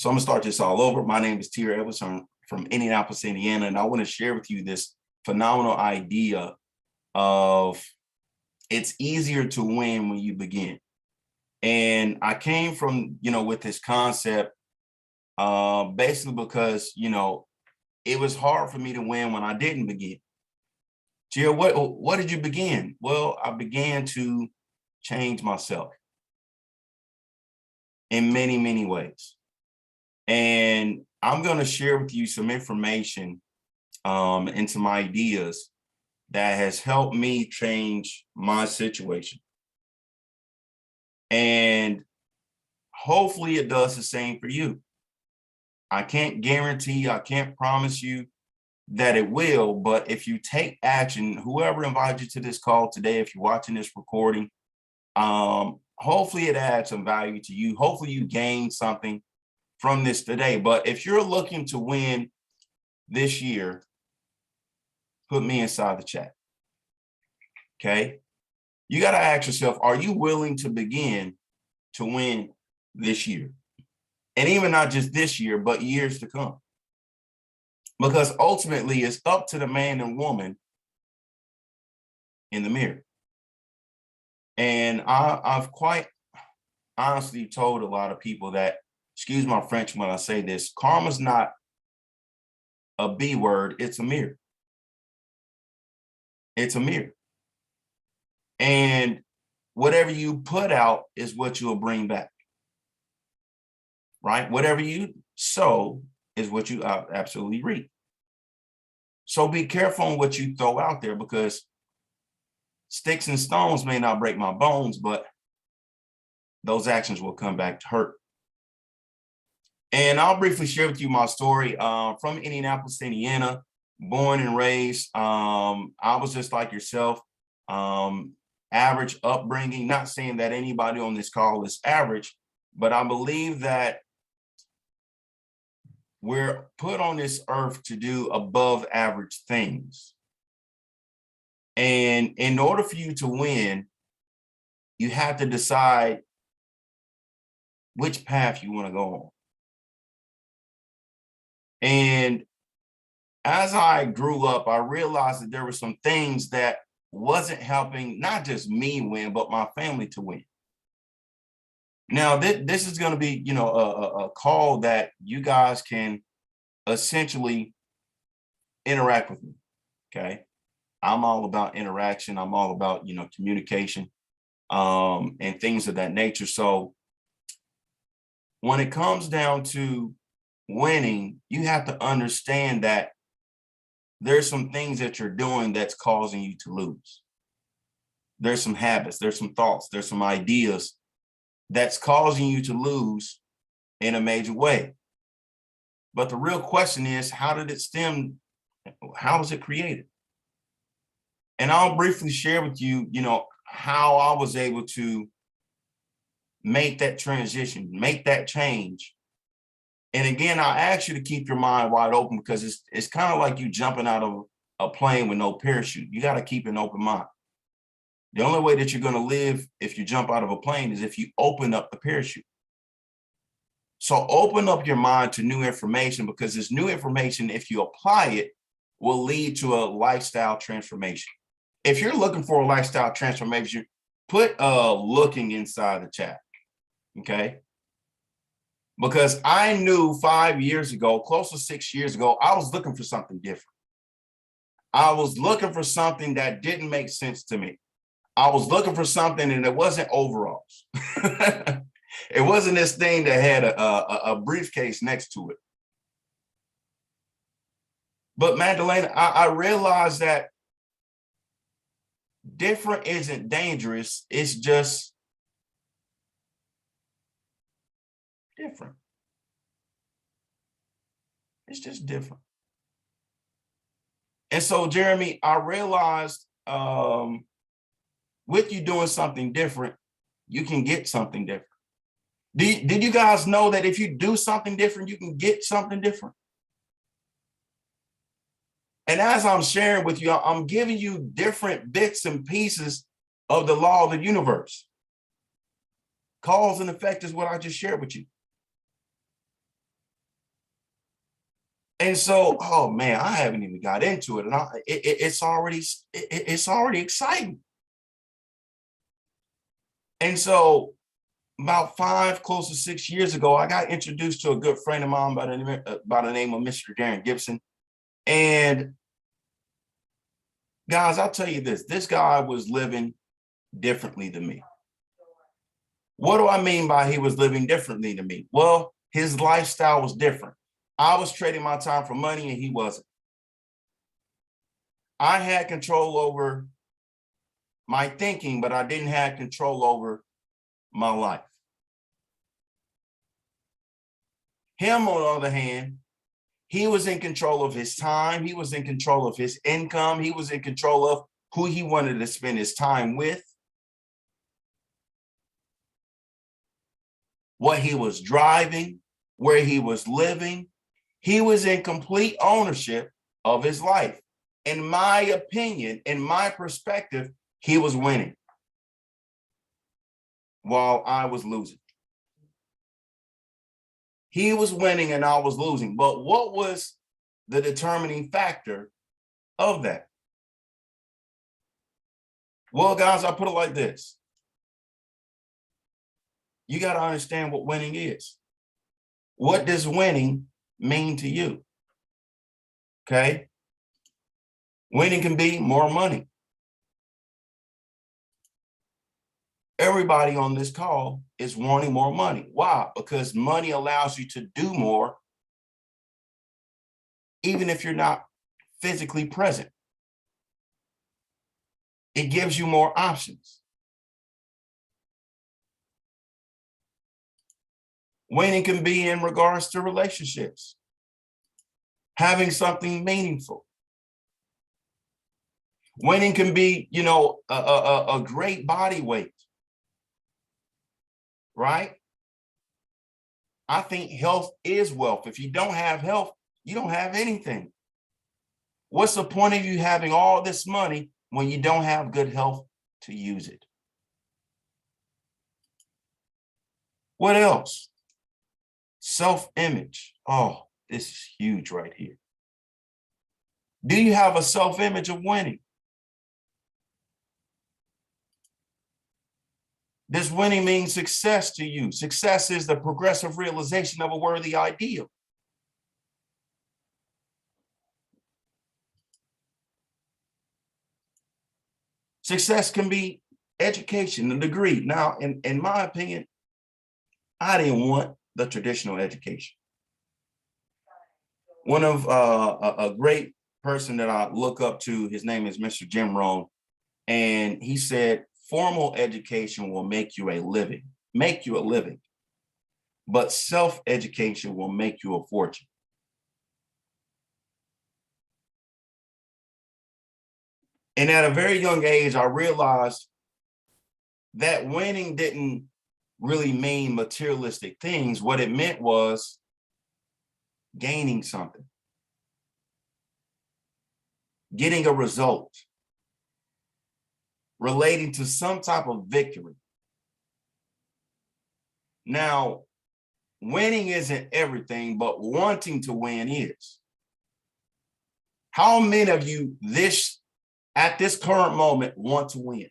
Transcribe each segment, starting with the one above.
So I'm gonna start this all over. My name is Tier Evans from Indianapolis, Indiana, and I want to share with you this phenomenal idea of it's easier to win when you begin. And I came from, with this concept basically because, it was hard for me to win when I didn't begin. Tier, what did you begin? Well, I began to change myself in many, many ways. And I'm going to share with you some information and some ideas that has helped me change my situation. And hopefully it does the same for you. I can't guarantee, I can't promise you that it will, but if you take action, whoever invited you to this call today, if you're watching this recording, hopefully it adds some value to you. Hopefully you gain something from this today. But if you're looking to win this year, put me inside the chat. Okay. You got to ask yourself, are you willing to begin to win this year? And even not just this year, but years to come. Because ultimately it's up to the man and woman in the mirror. And I've quite honestly told a lot of people that, excuse my French when I say this, karma's not a B word, it's a mirror. It's a mirror. And whatever you put out is what you'll bring back. Right? Whatever you sow is what you absolutely reap. So be careful on what you throw out there, because sticks and stones may not break my bones, but those actions will come back to hurt. And I'll briefly share with you my story from Indianapolis, Indiana, born and raised. I was just like yourself, average upbringing, not saying that anybody on this call is average, but I believe that we're put on this earth to do above average things. And in order for you to win, you have to decide which path you want to go on. And as I grew up, I realized that there were some things that wasn't helping not just me win, but my family to win. Now, this is going to be, a call that you guys can essentially interact with me. Okay. I'm all about interaction. I'm all about, communication and things of that nature. So when it comes down to winning, you have to understand that there's some things that you're doing that's causing you to lose. There's some habits, there's some thoughts, there's some ideas that's causing you to lose in a major way. But the real question is, how did it stem? How was it created? And I'll briefly share with you, how I was able to make that transition, make that change. And again, I ask you to keep your mind wide open, because it's kind of like you jumping out of a plane with no parachute. You got to keep an open mind. The only way that you're going to live if you jump out of a plane is if you open up the parachute. So open up your mind to new information, because this new information, if you apply it, will lead to a lifestyle transformation. If you're looking for a lifestyle transformation, put looking inside the chat. Okay. Because I knew 5 years ago, close to 6 years ago, I was looking for something different. I was looking for something that didn't make sense to me. I was looking for something, and it wasn't overalls. It wasn't this thing that had a briefcase next to it. But Magdalena, I realized that different isn't dangerous. It's just different. It's just different. And so, Jeremy, I realized with you doing something different, you can get something different. Did you guys know that if you do something different, you can get something different? And as I'm sharing with you, I'm giving you different bits and pieces of the law of the universe. Cause and effect is what I just shared with you. And so, oh man, I haven't even got into it, and it's already exciting. And so, about 5, close to 6 years ago, I got introduced to a good friend of mine by the name of Mr. Darren Gibson. And guys, I'll tell you this guy was living differently than me. What do I mean by he was living differently than me? Well, his lifestyle was different. I was trading my time for money and he wasn't. I had control over my thinking, but I didn't have control over my life. Him, on the other hand, he was in control of his time. He was in control of his income. He was in control of who he wanted to spend his time with, what he was driving, where he was living. He was in complete ownership of his life. In my opinion, in my perspective, he was winning while I was losing. He was winning and I was losing. But what was the determining factor of that? Well, guys, I'll put it like this. You got to understand what winning is. What does winning mean to you? Okay. Winning can be more money. Everybody on this call is wanting more money. Why? Because money allows you to do more, even if you're not physically present. It gives you more options. Winning can be in regards to relationships, having something meaningful. Winning can be, a great body weight, right? I think health is wealth. If you don't have health, you don't have anything. What's the point of you having all this money when you don't have good health to use it? What else? Self-image. Oh, this is huge right here. Do you have a self-image of winning? Does winning mean success to you? Success is the progressive realization of a worthy ideal. Success can be education, a degree. Now, in my opinion, I didn't want the traditional education. One of a great person that I look up to, his name is Mr. Jim Rohn, and he said, formal education will make you a living, but self-education will make you a fortune. And at a very young age, I realized that winning didn't really mean materialistic things. What it meant was gaining something, getting a result, relating to some type of victory. Now, winning isn't everything, but wanting to win is. How many of you at this current moment want to win?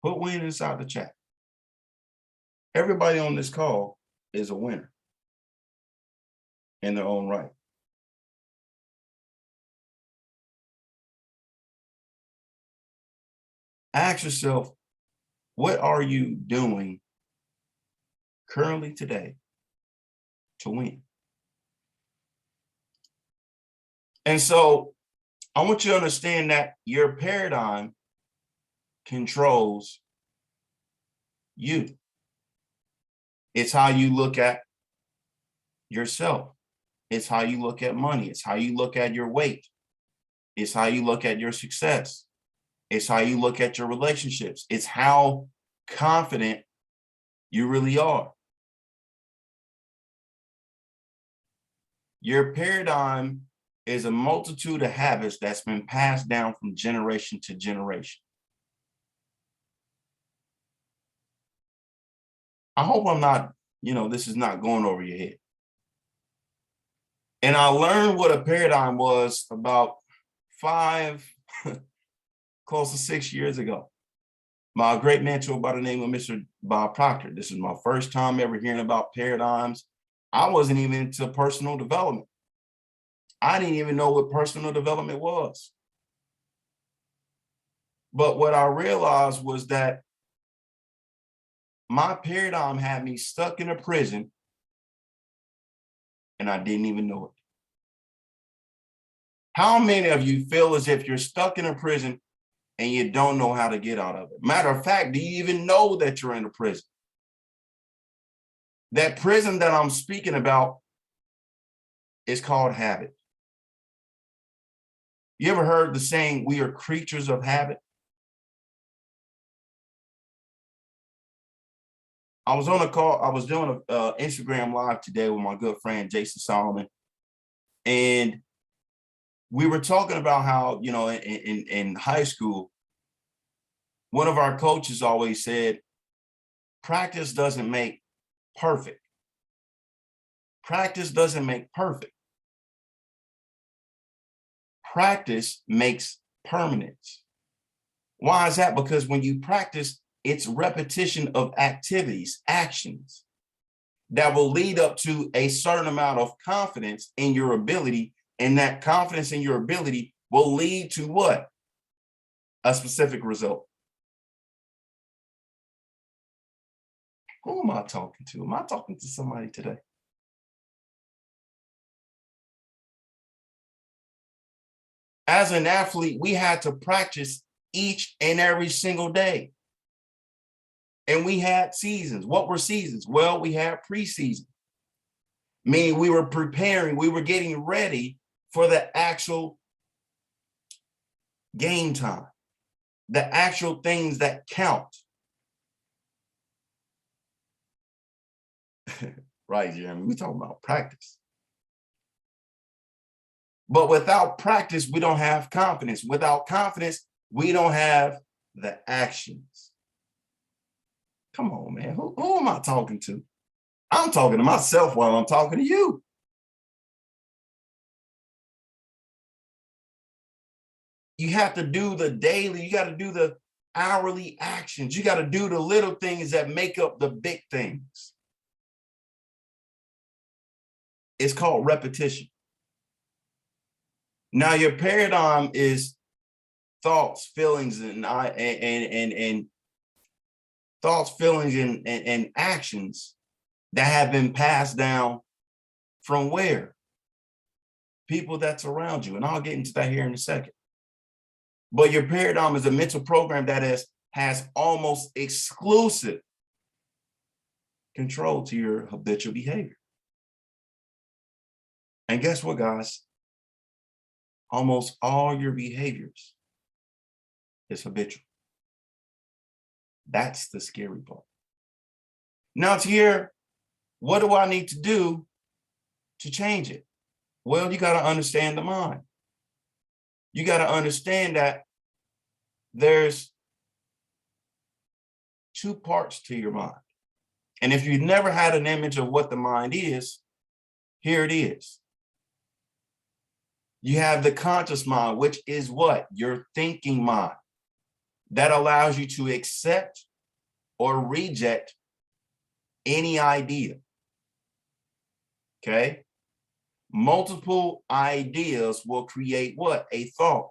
Put win inside the chat. Everybody on this call is a winner in their own right. Ask yourself, what are you doing currently today to win? And so I want you to understand that your paradigm controls you. It's how you look at yourself. It's how you look at money. It's how you look at your weight. It's how you look at your success. It's how you look at your relationships. It's how confident you really are. Your paradigm is a multitude of habits that's been passed down from generation to generation. I hope I'm not this is not going over your head. And I learned what a paradigm was about 5, close to 6 years ago. My great mentor by the name of Mr. Bob Proctor. This is my first time ever hearing about paradigms. I wasn't even into personal development. I didn't even know what personal development was. But what I realized was that my paradigm had me stuck in a prison, and I didn't even know it. How many of you feel as if you're stuck in a prison and you don't know how to get out of it? Matter of fact, do you even know that you're in a prison? That prison that I'm speaking about is called habit. You ever heard the saying, we are creatures of habit? I was on a call, I was doing an Instagram live today with my good friend, Jason Solomon. And we were talking about how, in high school, one of our coaches always said, practice doesn't make perfect. Practice doesn't make perfect. Practice makes permanence. Why is that? Because when you practice, it's repetition of activities, actions that will lead up to a certain amount of confidence in your ability. And that confidence in your ability will lead to what? A specific result. Who am I talking to? Am I talking to somebody today? As an athlete, we had to practice each and every single day. And we had seasons. What were seasons? Well, we had preseason, meaning we were preparing, we were getting ready for the actual game time, the actual things that count. Right, Jeremy, we're talking about practice. But without practice, we don't have confidence. Without confidence, we don't have the actions. Come on, man. Who am I talking to? I'm talking to myself while I'm talking to you. You have to do the daily, you got to do the hourly actions. You got to do the little things that make up the big things. It's called repetition. Now, your paradigm is thoughts, feelings, and thoughts, feelings, and actions that have been passed down from where? People that's around you. And I'll get into that here in a second. But your paradigm is a mental program that has almost exclusive control to your habitual behavior. And guess what, guys? Almost all your behaviors is habitual. That's the scary part. Now it's here, what do I need to do to change it? Well, you got to understand the mind. You got to understand that there's 2 parts to your mind. And if you've never had an image of what the mind is, here it is. You have the conscious mind, which is what? Your thinking mind. That allows you to accept or reject any idea. Okay? Multiple ideas will create what? A thought.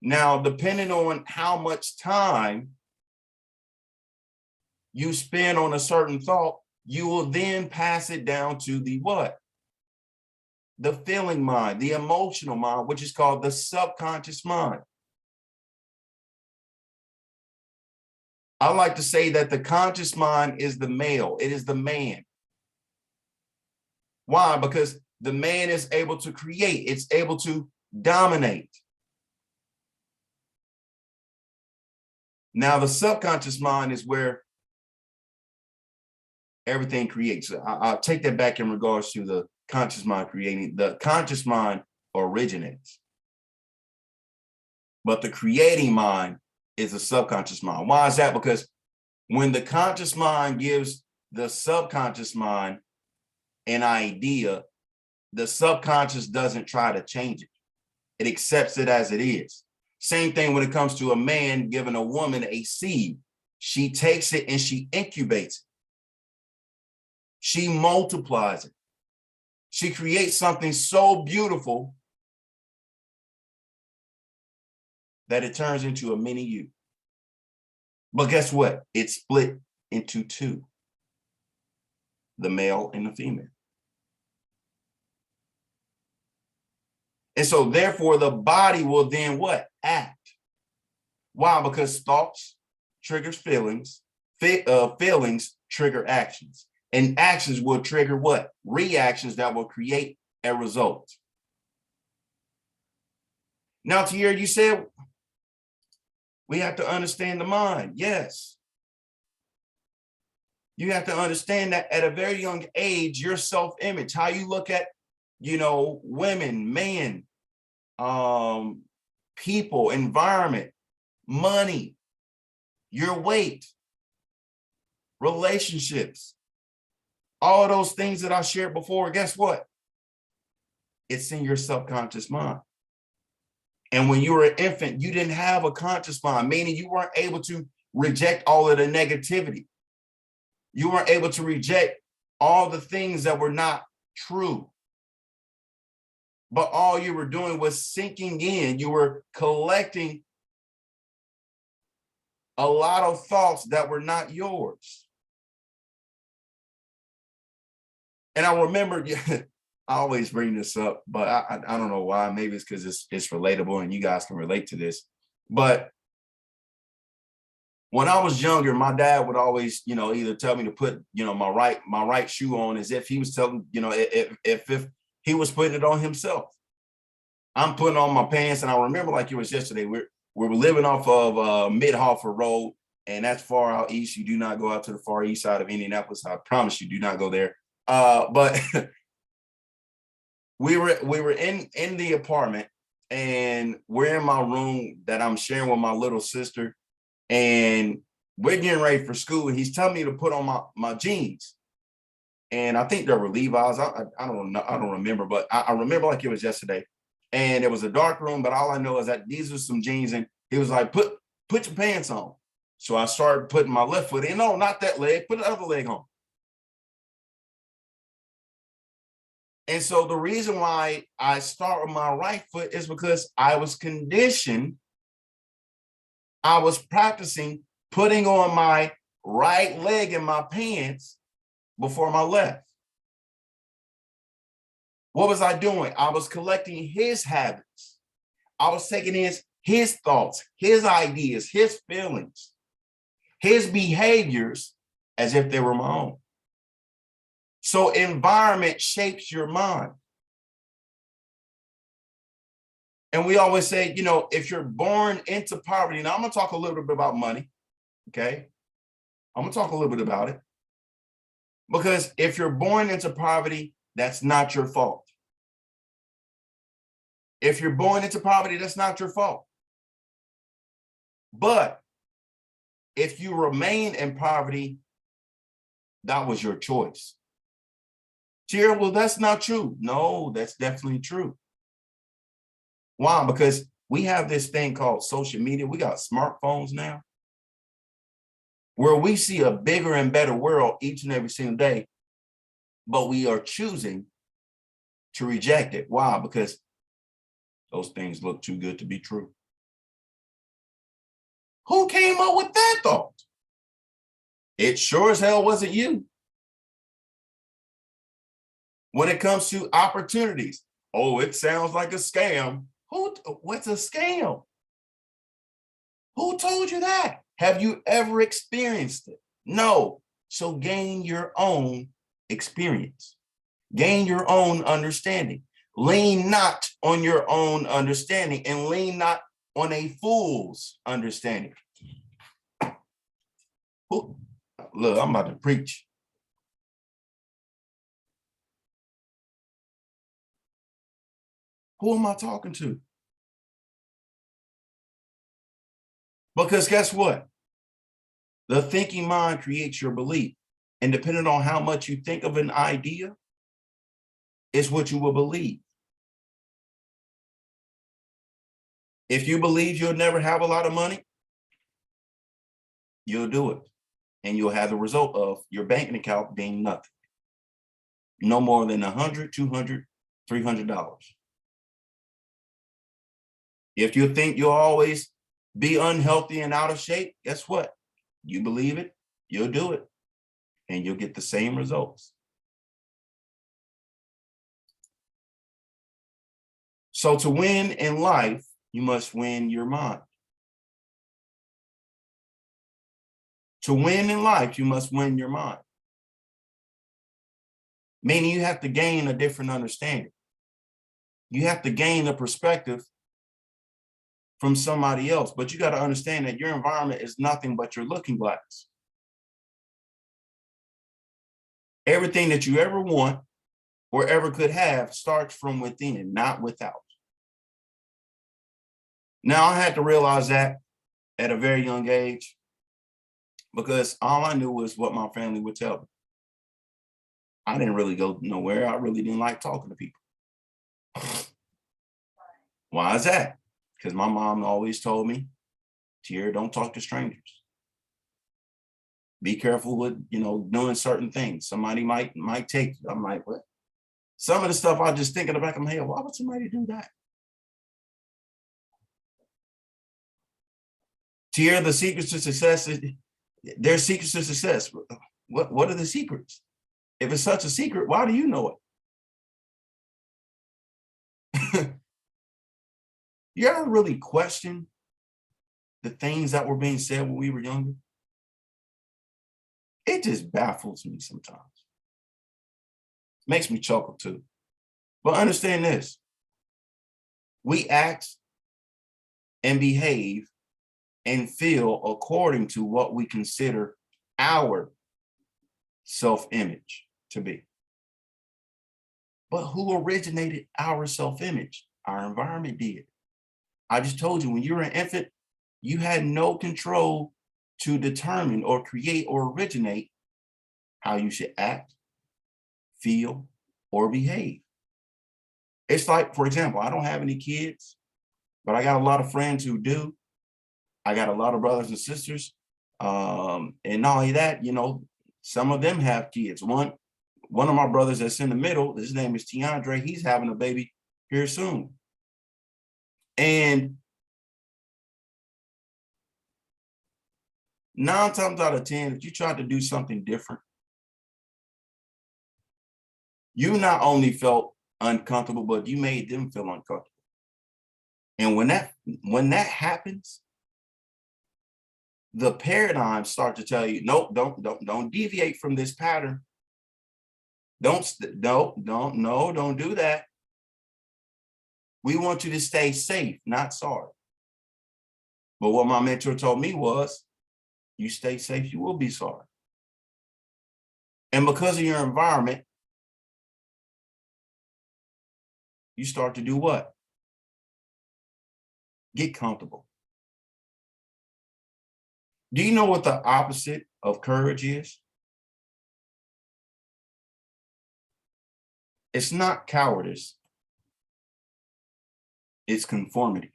Now, depending on how much time you spend on a certain thought, you will then pass it down to the what? The feeling mind, the emotional mind, which is called the subconscious mind. I like to say that the conscious mind is the male. It is the man. Why? Because the man is able to create. It's able to dominate. Now, the subconscious mind is where everything creates. I'll take that back in regards to the conscious mind creating. The conscious mind originates, but the creating mind is the subconscious mind. Why is that? Because when the conscious mind gives the subconscious mind an idea, the subconscious doesn't try to change it. It accepts it as it is. Same thing when it comes to a man giving a woman a seed. She takes it and she incubates it. She multiplies it. She creates something so beautiful that it turns into a mini you. But guess what? It's split into two, the male and the female. And so therefore the body will then what? Act. Why? Because thoughts triggers feelings, feelings trigger actions, and actions will trigger what? Reactions that will create a result. Now, Tier, you said we have to understand the mind. Yes. You have to understand that at a very young age, your self-image, how you look at, women, men, people, environment, money, your weight, relationships, all of those things that I shared before, guess what? It's in your subconscious mind. And when you were an infant, you didn't have a conscious mind, meaning you weren't able to reject all of the negativity. You weren't able to reject all the things that were not true. But all you were doing was sinking in. You were collecting a lot of thoughts that were not yours. And I remember, I always bring this up, but I don't know why. Maybe it's because it's relatable and you guys can relate to this. But when I was younger, my dad would always, either tell me to put, my right shoe on, as if he was telling, if he was putting it on himself. I'm putting on my pants, and I remember like it was yesterday. We were living off of Mid-Hartford Road, and that's far out east. You do not go out to the far east side of Indianapolis. I promise you, do not go there. But we were in the apartment, and we're in my room that I'm sharing with my little sister, and we're getting ready for school, and he's telling me to put on my jeans. And I think there were Levi's. I don't know. I don't remember, but I remember like it was yesterday. And it was a dark room, but all I know is that these are some jeans, and he was like, put your pants on. So I started putting my left foot in. No, not that leg, put the other leg on. And so the reason why I start with my right foot is because I was conditioned. I was practicing putting on my right leg in my pants before my left. What was I doing? I was collecting his habits. I was taking his thoughts, his ideas, his feelings, his behaviors as if they were my own. So environment shapes your mind. And we always say, if you're born into poverty, now I'm going to talk a little bit about money, okay? I'm going to talk a little bit about it. Because if you're born into poverty, that's not your fault. If you're born into poverty, that's not your fault. But if you remain in poverty, that was your choice. Cheer, well, that's not true. No, that's definitely true. Why? Because we have this thing called social media. We got smartphones now where we see a bigger and better world each and every single day, but we are choosing to reject it. Why? Because those things look too good to be true. Who came up with that thought? It sure as hell wasn't you. When it comes to opportunities, oh, it sounds like a scam. What's a scam? Who told you that? Have you ever experienced it? No. So gain your own experience. Gain your own understanding. Lean not on your own understanding, and lean not on a fool's understanding. Look, I'm about to preach. Who am I talking to? Because guess what? The thinking mind creates your belief. And depending on how much you think of an idea, is what you will believe. If you believe you'll never have a lot of money, you'll do it. And you'll have the result of your banking account being nothing. No more than $100, $200, $300. If you think you'll always be unhealthy and out of shape, guess what? You believe it, you'll do it, and you'll get the same results. So to win in life, you must win your mind. To win in life, you must win your mind. Meaning you have to gain a different understanding. You have to gain a perspective from somebody else, but you got to understand that your environment is nothing but your looking glass. Everything that you ever want or ever could have starts from within, not without. Now, I had to realize that at a very young age, because all I knew was what my family would tell me. I didn't really go nowhere. I really didn't like talking to people. Why is that? Because my mom always told me, Tier, don't talk to strangers. Be careful with, doing certain things. Somebody might take you. I'm like, what? Some of the stuff I just think in the back of my head, why would somebody do that? Tier, the secrets to success, there's secrets to success. What are the secrets? If it's such a secret, why do you know it? You ever really question the things that were being said when we were younger? It just baffles me sometimes. Makes me chuckle too. But understand this. We act and behave and feel according to what we consider our self-image to be. But who originated our self-image? Our environment did. I just told you, when you were an infant, you had no control to determine or create or originate how you should act, feel, or behave. It's like, for example, I don't have any kids, but I got a lot of friends who do. I got a lot of brothers and sisters. And not only that, some of them have kids. One of my brothers that's in the middle, his name is Tiandre, he's having a baby here soon. And 9 times out of 10, if you try to do something different, you not only felt uncomfortable, but you made them feel uncomfortable. And when that happens, the paradigms start to tell you, nope, don't deviate from this pattern. Don't do that. We want you to stay safe, not sorry. But what my mentor told me was, you stay safe, you will be sorry. And because of your environment, you start to do what? Get comfortable. Do you know what the opposite of courage is? It's not cowardice. It's conformity.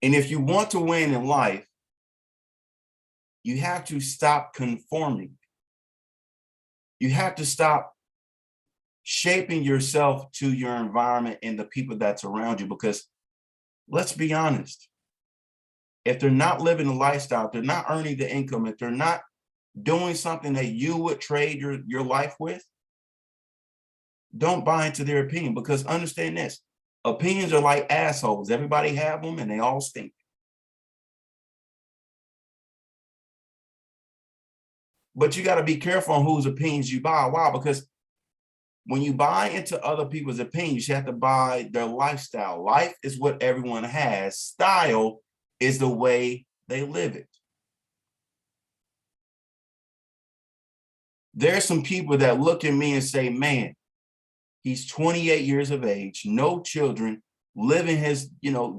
And if you want to win in life, you have to stop conforming. You have to stop shaping yourself to your environment and the people that's around you, because let's be honest, if they're not living the lifestyle, if they're not earning the income, if they're not doing something that you would trade your life with, don't buy into their opinion, because understand this, opinions are like assholes. Everybody have them and they all stink. But you got to be careful on whose opinions you buy. Why? Because when you buy into other people's opinions, you have to buy their lifestyle. Life is what everyone has. Style is the way they live it. There's some people that look at me and say, man, he's 28 years of age, no children, living his,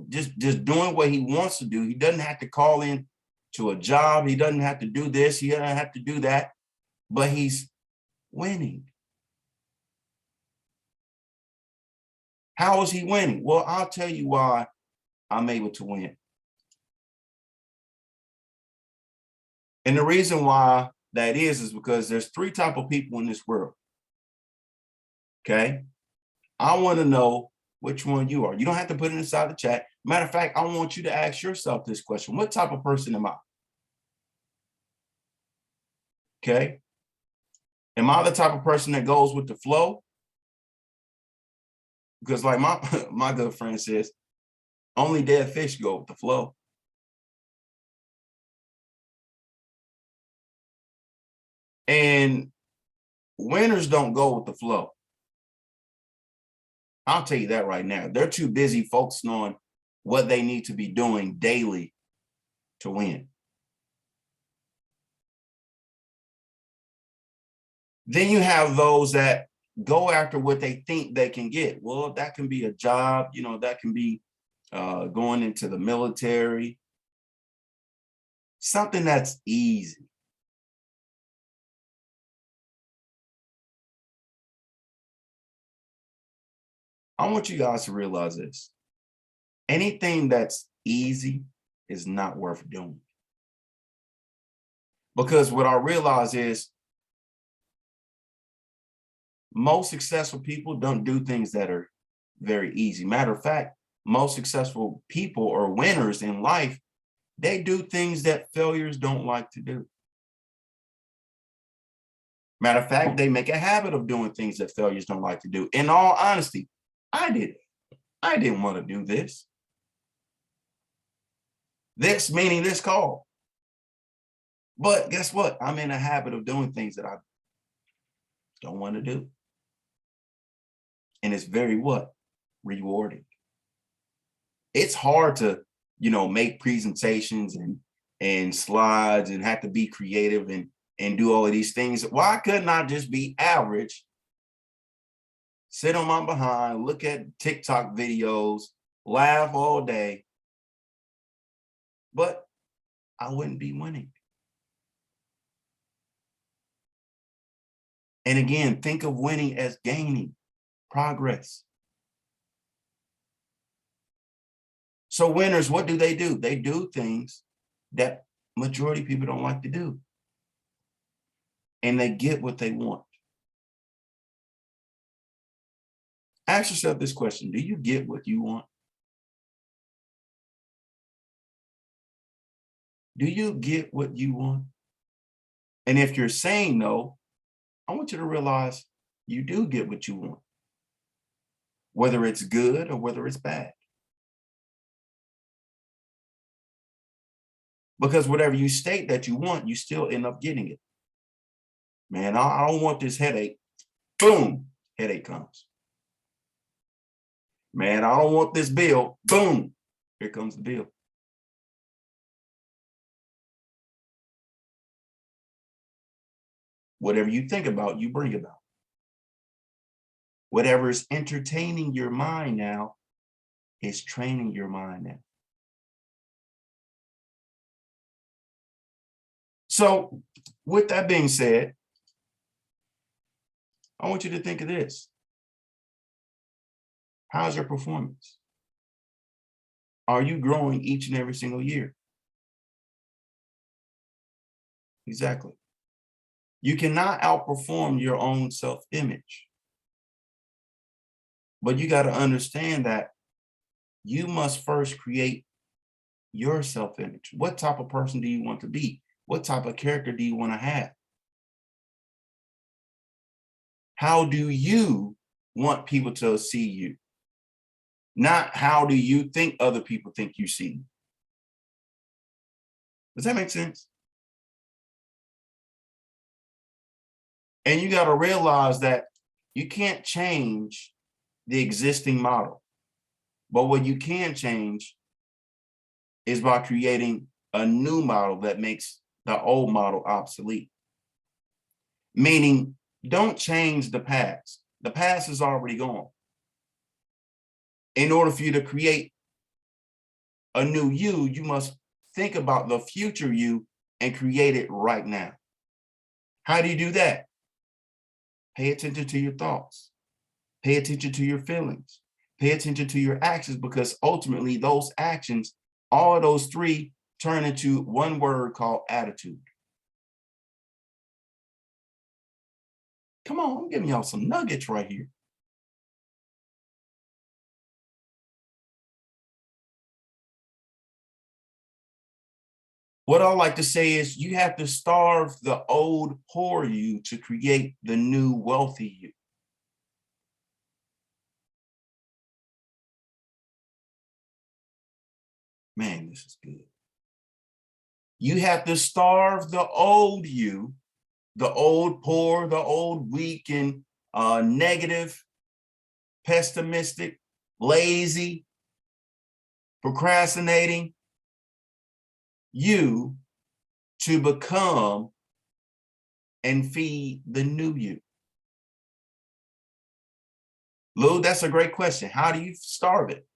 just doing what he wants to do. He doesn't have to call in to a job. He doesn't have to do this. He doesn't have to do that, but he's winning. How is he winning? Well, I'll tell you why I'm able to win. And the reason why that is because there's three types of people in this world. Okay. I want to know which one you are. You don't have to put it inside the chat. Matter of fact, I want you to ask yourself this question. What type of person am I? Okay. Am I the type of person that goes with the flow? Because like my good friend says, only dead fish go with the flow. And winners don't go with the flow. I'll tell you that right now. They're too busy focusing on what they need to be doing daily to win. Then you have those that go after what they think they can get. Well, that can be a job, that can be going into the military, something that's easy. I want you guys to realize this. Anything that's easy is not worth doing. Because what I realize is most successful people don't do things that are very easy. Matter of fact, most successful people or winners in life, they do things that failures don't like to do. Matter of fact, they make a habit of doing things that failures don't like to do. In all honesty, I didn't want to do this. This meaning this call. But guess what? I'm in a habit of doing things that I don't want to do. And it's very what? Rewarding. It's hard to, make presentations and slides and have to be creative and do all of these things. Why couldn't I just be average, sit on my behind, look at TikTok videos, laugh all day, but I wouldn't be winning. And again, think of winning as gaining progress. So winners, what do? They do things that majority of people don't like to do. And they get what they want. Ask yourself this question. Do you get what you want? Do you get what you want? And if you're saying no, I want you to realize you do get what you want, whether it's good or whether it's bad. Because whatever you state that you want, you still end up getting it. Man, I don't want this headache. Boom, headache comes. Man, I don't want this bill. Boom, here comes the bill. Whatever you think about, you bring about. Whatever is entertaining your mind now is training your mind now. So with that being said, I want you to think of this. How's your performance? Are you growing each and every single year? Exactly. You cannot outperform your own self-image. But you got to understand that you must first create your self-image. What type of person do you want to be? What type of character do you want to have? How do you want people to see you? Not how do you think other people think you see you? Does that make sense? And you got to realize that you can't change the existing model. But what you can change is by creating a new model that makes the old model obsolete. Meaning, don't change the past. The past is already gone. In order for you to create a new you, you must think about the future you and create it right now. How do you do that? Pay attention to your thoughts. Pay attention to your feelings. Pay attention to your actions, because ultimately those actions, all of those three, turn into one word called attitude. Come on, I'm giving y'all some nuggets right here. What I like to say is you have to starve the old poor you to create the new wealthy you. Man, this is good. You have to starve the old you, the old poor, the old weak and negative, pessimistic, lazy, procrastinating you, to become and feed the new you. Lou, that's a great question. How do you starve it?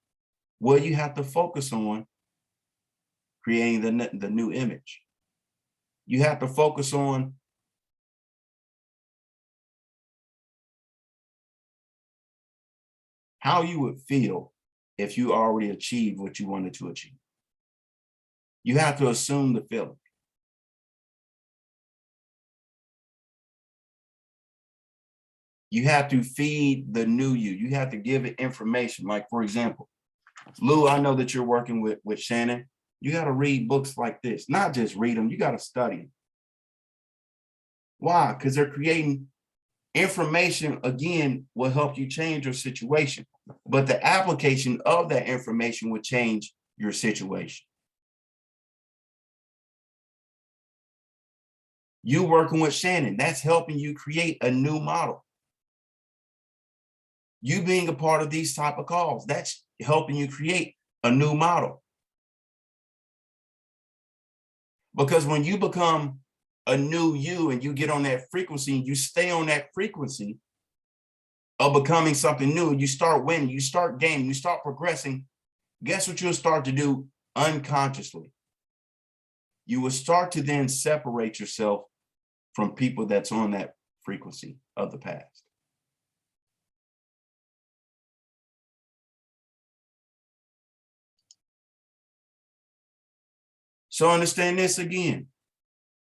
Well, you have to focus on creating the new image. You have to focus on how you would feel if you already achieved what you wanted to achieve. You have to assume the feeling. You have to feed the new you. You have to give it information. Like, for example, Lou, I know that you're working with Shannon. You got to read books like this, not just read them. You got to study them. Why? Because they're creating information. Again, will help you change your situation, but the application of that information will change your situation. You working with Shannon, that's helping you create a new model. You being a part of these type of calls, that's helping you create a new model. Because when you become a new you and you get on that frequency and you stay on that frequency of becoming something new, you start winning, you start gaining, you start progressing, guess what you'll start to do unconsciously? You will start to then separate yourself from people that's on that frequency of the past. So understand this again.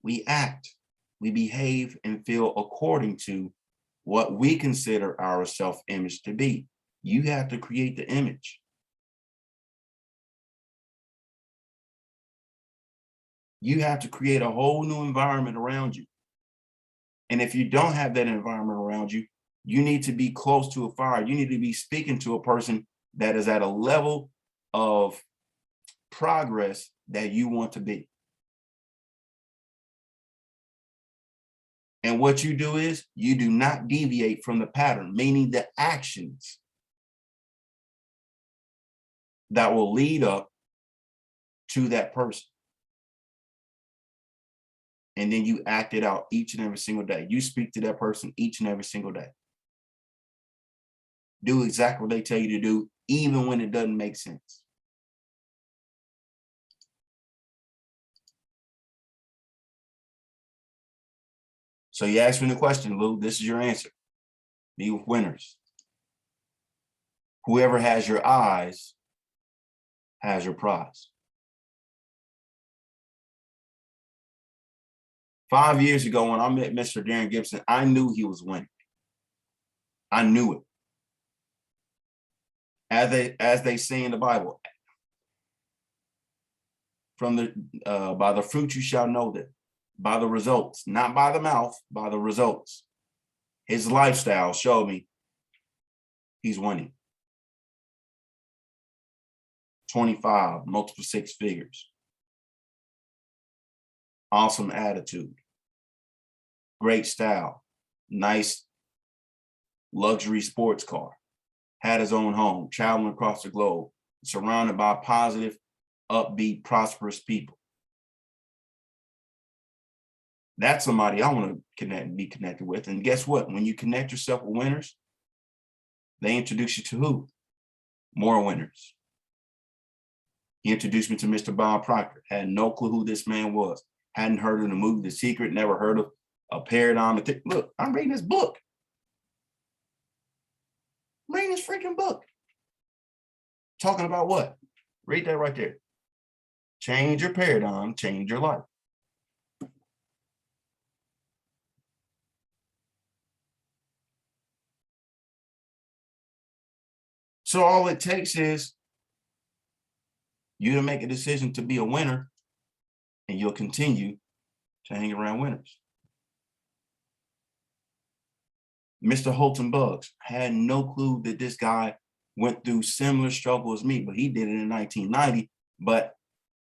We act, we behave, and feel according to what we consider our self-image to be. You have to create the image. You have to create a whole new environment around you. And if you don't have that environment around you, you need to be close to a fire. You need to be speaking to a person that is at a level of progress that you want to be. And what you do is you do not deviate from the pattern, meaning the actions that will lead up to that person. And then you act it out each and every single day. You speak to that person each and every single day. Do exactly what they tell you to do, even when it doesn't make sense. So you asked me the question, Lou, this is your answer. Be with winners. Whoever has your eyes has your prize. 5 years ago, when I met Mr. Darren Gibson, I knew he was winning. I knew it. As they say in the Bible, by the fruit you shall know them. By the results, not by the mouth, by the results. His lifestyle showed me he's winning. 25, multiple six figures. Awesome attitude. Great style. Nice luxury sports car. Had his own home, traveling across the globe, surrounded by positive, upbeat, prosperous people. That's somebody I want to be connected with. And guess what? When you connect yourself with winners, they introduce you to who? more winners. He introduced me to Mr. Bob Proctor. Had no clue who this man was. Hadn't heard of the movie The Secret, never heard of a paradigm. Look, I'm reading this book. I'm reading this freaking book. Talking about what? Read that right there. Change your paradigm, change your life. So all it takes is you to make a decision to be a winner, and you'll continue to hang around winners. Mr. Holton Buggs had no clue that this guy went through similar struggle as me, but he did it in 1990. But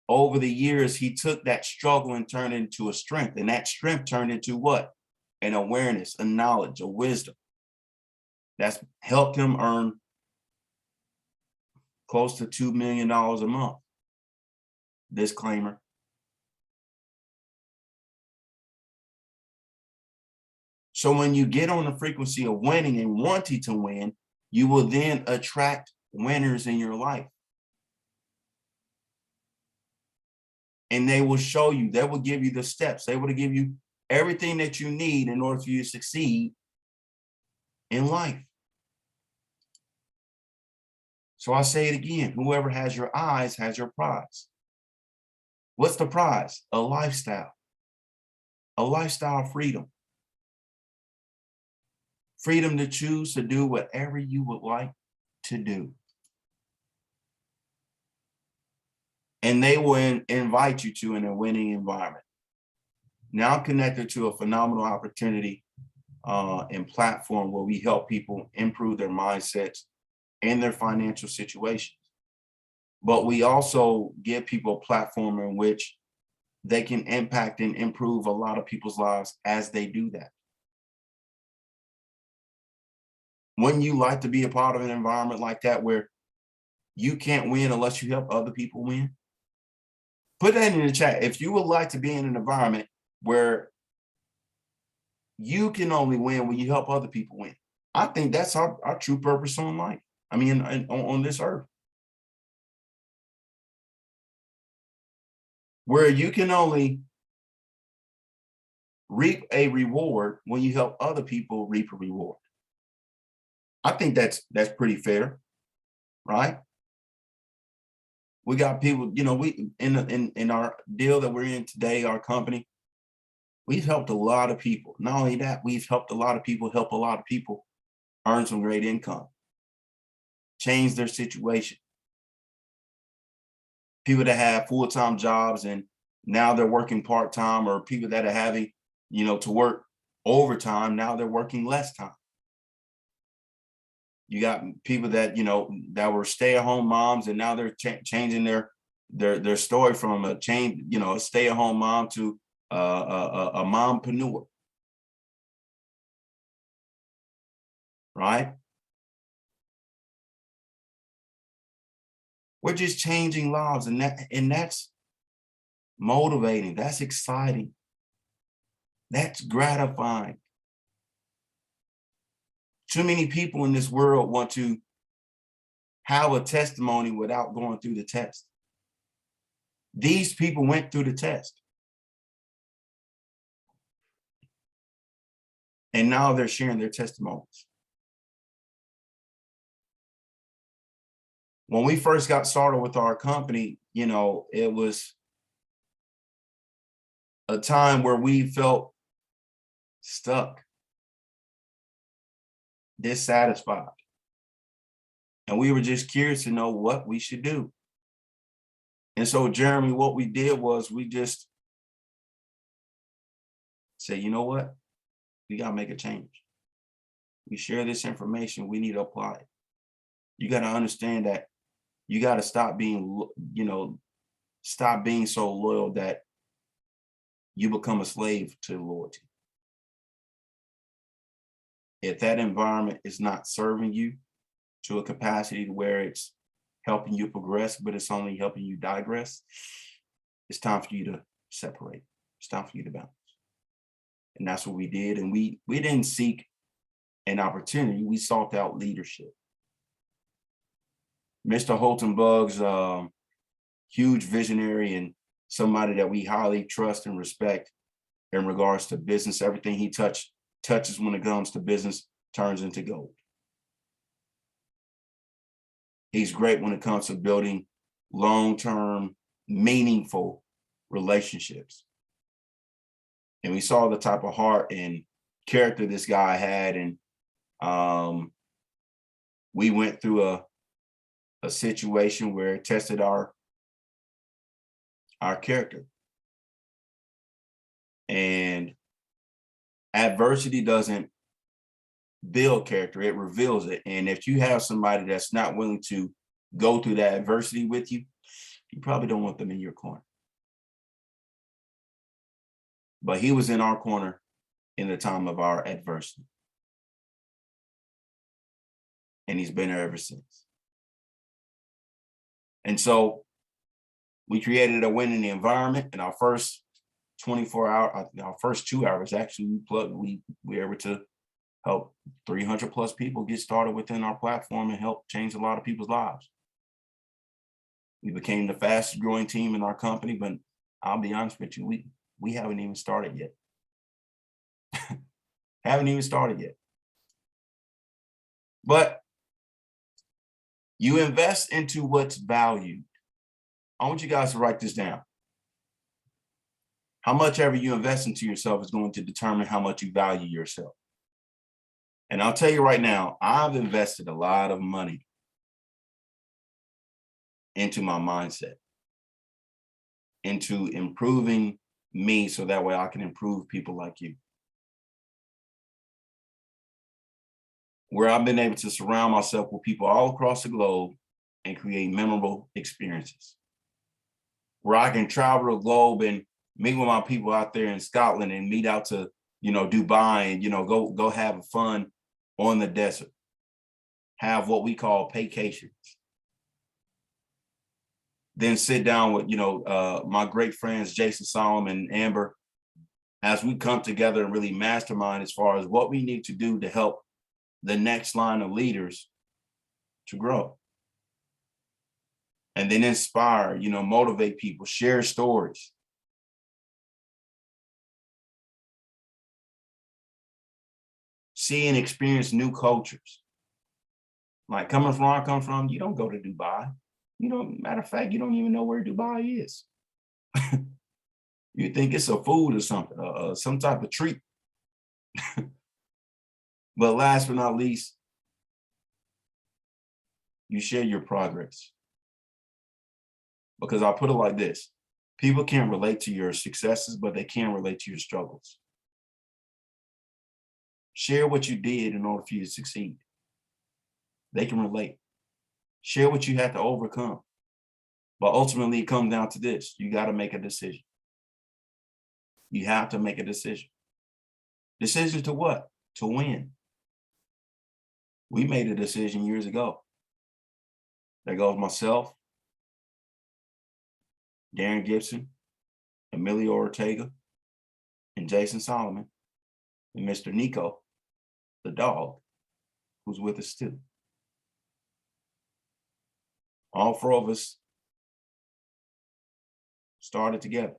over the years, he took that struggle and turned it into a strength. And that strength turned into what? An awareness, a knowledge, a wisdom. That's helped him earn close to $2 million a month. Disclaimer. So when you get on the frequency of winning and wanting to win, you will then attract winners in your life. And they will show you, they will give you the steps. They will give you everything that you need in order for you to succeed in life. So I say it again, whoever has your eyes has your prize. What's the prize? A lifestyle of freedom. Freedom to choose to do whatever you would like to do. And they will invite you to in a winning environment. Now connected to a phenomenal opportunity and platform where we help people improve their mindsets and their financial situations. But we also give people a platform in which they can impact and improve a lot of people's lives as they do that. Wouldn't you like to be a part of an environment like that where you can't win unless you help other people win? Put that in the chat. If you would like to be in an environment where you can only win when you help other people win. I think that's our true purpose on life. I mean, on this earth. Where you can only reap a reward when you help other people reap a reward. I think that's pretty fair, right? We got people, you know, we in our deal that we're in today, our company, we've helped a lot of people. Not only that, we've helped a lot of people help a lot of people earn some great income, change their situation. People that have full-time jobs and now they're working part-time, or people that are having, you know, to work overtime, now they're working less time. You got people that, you know, that were stay-at-home moms, and now they're changing their story from a stay-at-home mom to a mompreneur, right? We're just changing lives, and that's motivating. That's exciting. That's gratifying. Too many people in this world want to have a testimony without going through the test. These people went through the test. And now they're sharing their testimonies. When we first got started with our company, you know, it was a time where we felt stuck, dissatisfied. And we were just curious to know what we should do. And so, Jeremy, what we did was we just said, you know what? We got to make a change. We share this information. We need to apply it. You got to understand that you got to stop being, stop being so loyal that you become a slave to loyalty. If that environment is not serving you to a capacity to where it's helping you progress, but it's only helping you digress, it's time for you to separate. It's time for you to balance. And that's what we did. And we didn't seek an opportunity. We sought out leadership. Mr. Holtenbug's huge visionary and somebody that we highly trust and respect in regards to business. Everything he touches when it comes to business turns into gold. He's great when it comes to building long-term, meaningful relationships. And we saw the type of heart and character this guy had. And we went through a situation where it tested our character. And adversity doesn't build character, it reveals it. And if you have somebody that's not willing to go through that adversity with you, you probably don't want them in your corner. But he was in our corner in the time of our adversity. And he's been there ever since. And so we created a winning environment. In our first 24-hour, our first 2 hours, actually, we were able to help 300 plus people get started within our platform and help change a lot of people's lives. We became the fastest growing team in our company, but I'll be honest with you, we haven't even started yet. Haven't even started yet. But you invest into what's valued. I want you guys to write this down. How much ever you invest into yourself is going to determine how much you value yourself. And I'll tell you right now, I've invested a lot of money into my mindset, into improving me so that way I can improve people like you. Where I've been able to surround myself with people all across the globe and create memorable experiences. Where I can travel the globe and meet with my people out there in Scotland and meet out to, Dubai and, go have fun on the desert. Have what we call paycations. Then sit down with, my great friends, Jason Solomon and Amber, as we come together and really mastermind as far as what we need to do to help the next line of leaders to grow. And then inspire, motivate people, share stories. See and experience new cultures. Like coming from where I come from, you don't go to Dubai. Matter of fact, you don't even know where Dubai is. You think it's a food or something, some type of treat. But last but not least, you share your progress. Because I'll put it like this. People can't relate to your successes, but they can relate to your struggles. Share what you did in order for you to succeed. They can relate. Share what you had to overcome. But ultimately, it comes down to this. You got to make a decision. You have to make a decision. Decision to what? To win. We made a decision years ago. There goes myself, Darren Gibson, Emilio Ortega, and Jason Solomon, and Mr. Nico, the dog, who's with us too. All four of us started together.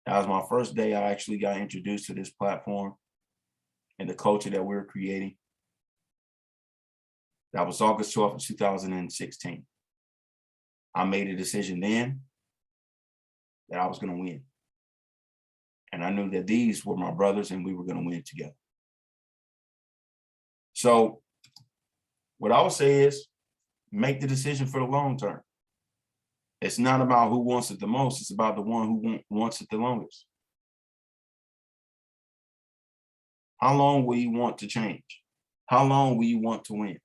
That was my first day I actually got introduced to this platform and the culture that we're creating. That was August 12th, 2016. I made a decision then that I was going to win. And I knew that these were my brothers and we were going to win together. So what I would say is make the decision for the long term. It's not about who wants it the most. It's about the one who wants it the longest. How long will you want to change? How long will you want to win?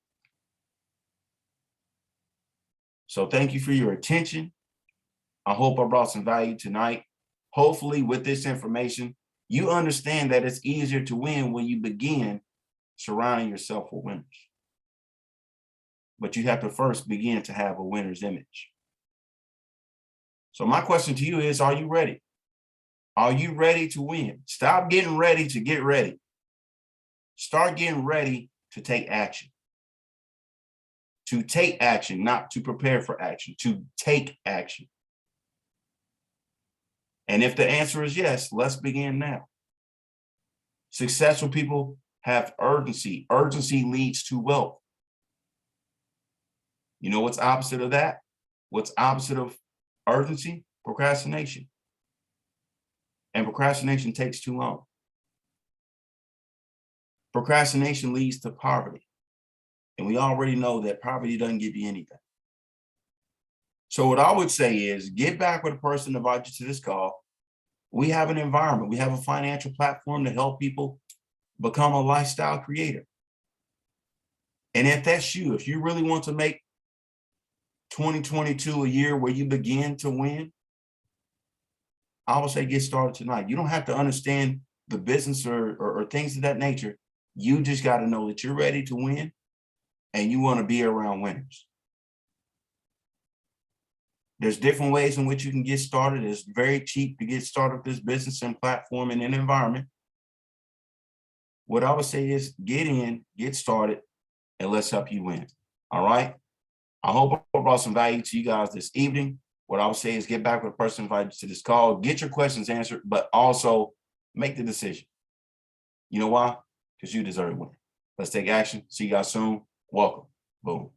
So thank you for your attention. I hope I brought some value tonight. Hopefully with this information, you understand that it's easier to win when you begin surrounding yourself with winners. But you have to first begin to have a winner's image. So my question to you is, are you ready? Are you ready to win? Stop getting ready to get ready. Start getting ready to take action. to take action, not to prepare for action, to take action. And if the answer is yes, let's begin now. Successful people have urgency. Urgency leads to wealth. You know what's opposite of that? What's opposite of urgency? Procrastination. And procrastination takes too long. Procrastination leads to poverty. And we already know that poverty doesn't give you anything. So what I would say is get back with a person that invited you to this call. We have an environment. We have a financial platform to help people become a lifestyle creator. And if that's you, if you really want to make 2022 a year where you begin to win, I would say get started tonight. You don't have to understand the business or things of that nature. You just got to know that you're ready to win and you want to be around winners. There's different ways in which you can get started. It's very cheap to get started with this business and platform and an environment. What I would say is get in, get started, and let's help you win. All right. I hope I brought some value to you guys this evening. What I would say is get back with the person invited to this call, get your questions answered, but also make the decision. You know why? Because you deserve to win. Let's take action. See you guys soon. Welcome. Boom.